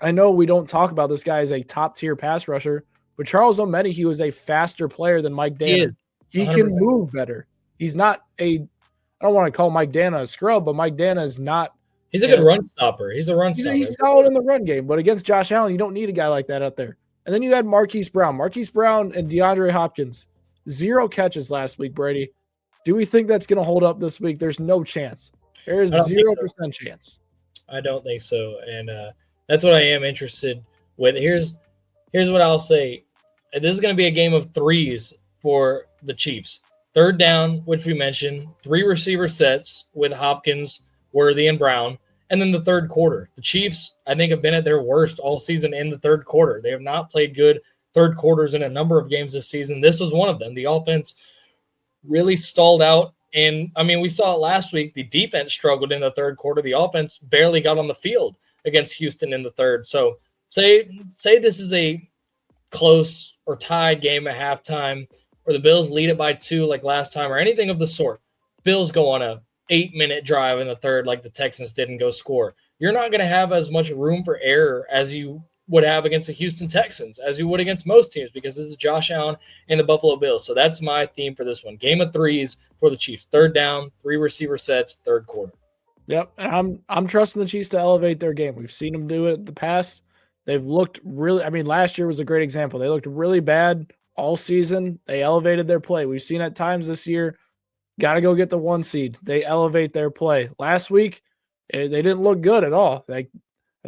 S1: I know we don't talk about this guy as a top-tier pass rusher, but Charles Omenihu was a faster player than Mike Danna. He can move better. He's not I don't want to call Mike Danna a scrub, but Mike Danna is not.
S2: He's a good run stopper. He's a run stopper.
S1: He's solid in the run game, but against Josh Allen, you don't need a guy like that out there. And then you had Marquise Brown. Marquise Brown and DeAndre Hopkins, 0 catches last week, Brady. Do we think that's going to hold up this week? There's no chance. There is 0% chance.
S2: I don't think so. And that's what I am interested with. Here's what I'll say. This is going to be a game of threes for the Chiefs. Third down, which we mentioned, 3 receiver sets with Hopkins, Worthy, and Brown. And then the third quarter. The Chiefs, I think, have been at their worst all season in the third quarter. They have not played good third quarters in a number of games this season. This was one of them. The offense really stalled out. And, we saw it last week. The defense struggled in the third quarter. The offense barely got on the field against Houston in the third. So say this is a close or tied game at halftime, or the Bills lead it by 2 like last time, or anything of the sort. Bills go on a 8-minute drive in the third like the Texans did and go score. You're not going to have as much room for error as you would have against the Houston Texans, as you would against most teams, because this is Josh Allen and the Buffalo Bills. So that's my theme for this one. Game of threes for the Chiefs. Third down, 3 receiver sets, third quarter.
S1: Yep, and I'm trusting the Chiefs to elevate their game. We've seen them do it in the past. They've looked really – last year was a great example. They looked really bad all season. They elevated their play. We've seen at times this year, got to go get the 1 seed. They elevate their play. Last week, they didn't look good at all. I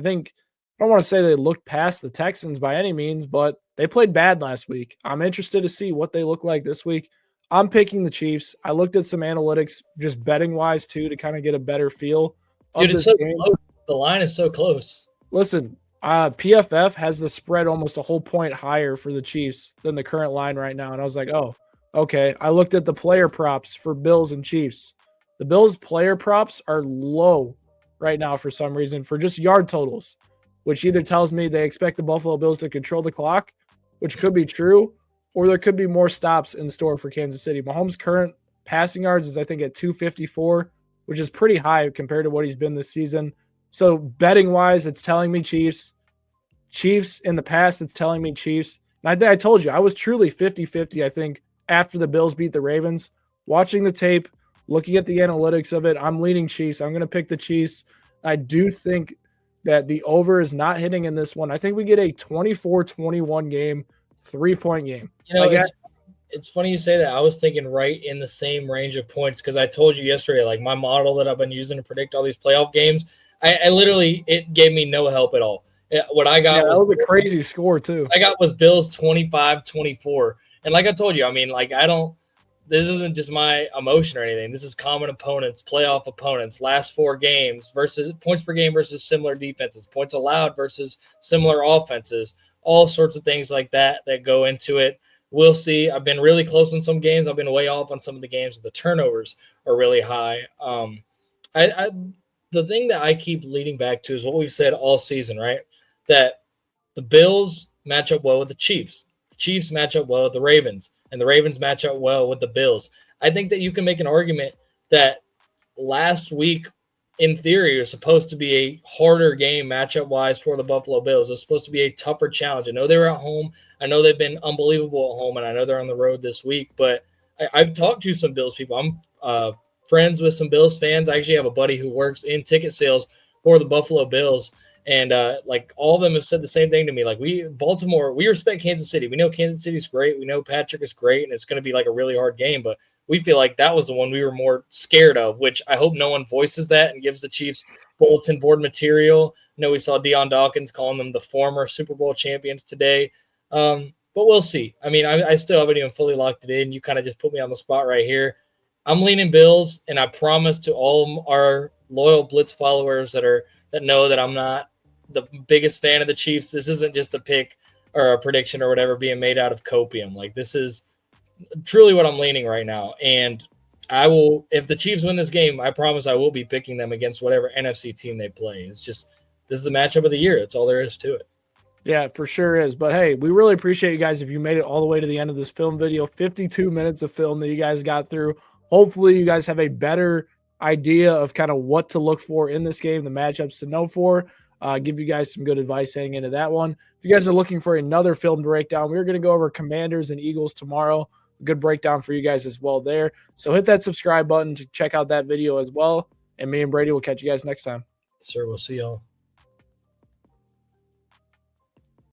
S1: don't want to say they looked past the Texans by any means, but they played bad last week. I'm interested to see what they look like this week. I'm picking the Chiefs. I looked at some analytics, just betting-wise, too, to kind of get a better feel of this game.
S2: Close. The line is so close.
S1: Listen, PFF has the spread almost a whole point higher for the Chiefs than the current line right now, and I was like, oh, okay. I looked at the player props for Bills and Chiefs. The Bills' player props are low right now for some reason for just yard totals, which either tells me they expect the Buffalo Bills to control the clock, which could be true, or there could be more stops in store for Kansas City. Mahomes' current passing yards is, I think, at 254, which is pretty high compared to what he's been this season. So betting-wise, it's telling me Chiefs. Chiefs in the past, it's telling me Chiefs. And I told you, I was truly 50-50, I think, after the Bills beat the Ravens. Watching the tape, looking at the analytics of it, I'm leaning Chiefs. I'm going to pick the Chiefs. I do think that the over is not hitting in this one. I think we get a 24-21 game, 3-point game.
S2: You know, it's funny you say that. I was thinking right in the same range of points because I told you yesterday, like my model that I've been using to predict all these playoff games, I literally, it gave me no help at all. What I got
S1: was a crazy score too.
S2: I got was Bills 25-24. And like I told you, I mean, like this isn't just my emotion or anything. This is common opponents, playoff opponents, last 4 games versus points per game versus similar defenses, points allowed versus similar offenses, all sorts of things like that go into it. We'll see. I've been really close in some games. I've been way off on some of the games. The turnovers are really high. The thing that I keep leading back to is what we've said all season, right? That the Bills match up well with the Chiefs. The Chiefs match up well with the Ravens, and the Ravens match up well with the Bills. I think that you can make an argument that last week, in theory, was supposed to be a harder game matchup-wise for the Buffalo Bills. It was supposed to be a tougher challenge. I know they were at home. I know they've been unbelievable at home, and I know they're on the road this week. But I've talked to some Bills people. I'm friends with some Bills fans. I actually have a buddy who works in ticket sales for the Buffalo Bills. And like all of them have said the same thing to me. Like Baltimore, we respect Kansas City. We know Kansas City's great. We know Patrick is great, and it's going to be like a really hard game. But we feel like that was the one we were more scared of, which I hope no one voices that and gives the Chiefs bulletin board material. I know we saw Deion Dawkins calling them the former Super Bowl champions today. But we'll see. I mean, I still haven't even fully locked it in. You kind of just put me on the spot right here. I'm leaning Bills, and I promise to all our loyal Blitz followers that know that I'm not the biggest fan of the Chiefs, this isn't just a pick or a prediction or whatever being made out of copium. Like, this is truly what I'm leaning right now. And I will, if the Chiefs win this game, I promise I will be picking them against whatever NFC team they play. It's just, this is the matchup of the year. That's all there is to it.
S1: Yeah, for sure is. But hey, we really appreciate you guys if you made it all the way to the end of this film video. 52 minutes of film that you guys got through. Hopefully you guys have a better idea of kind of what to look for in this game, the matchups to know for. Give you guys some good advice heading into that one. If you guys are looking for another film breakdown, we're going to go over Commanders and Eagles tomorrow. A good breakdown for you guys as well there. So hit that subscribe button to check out that video as well. And me and Brady will catch you guys next time.
S2: Sir, we'll see y'all.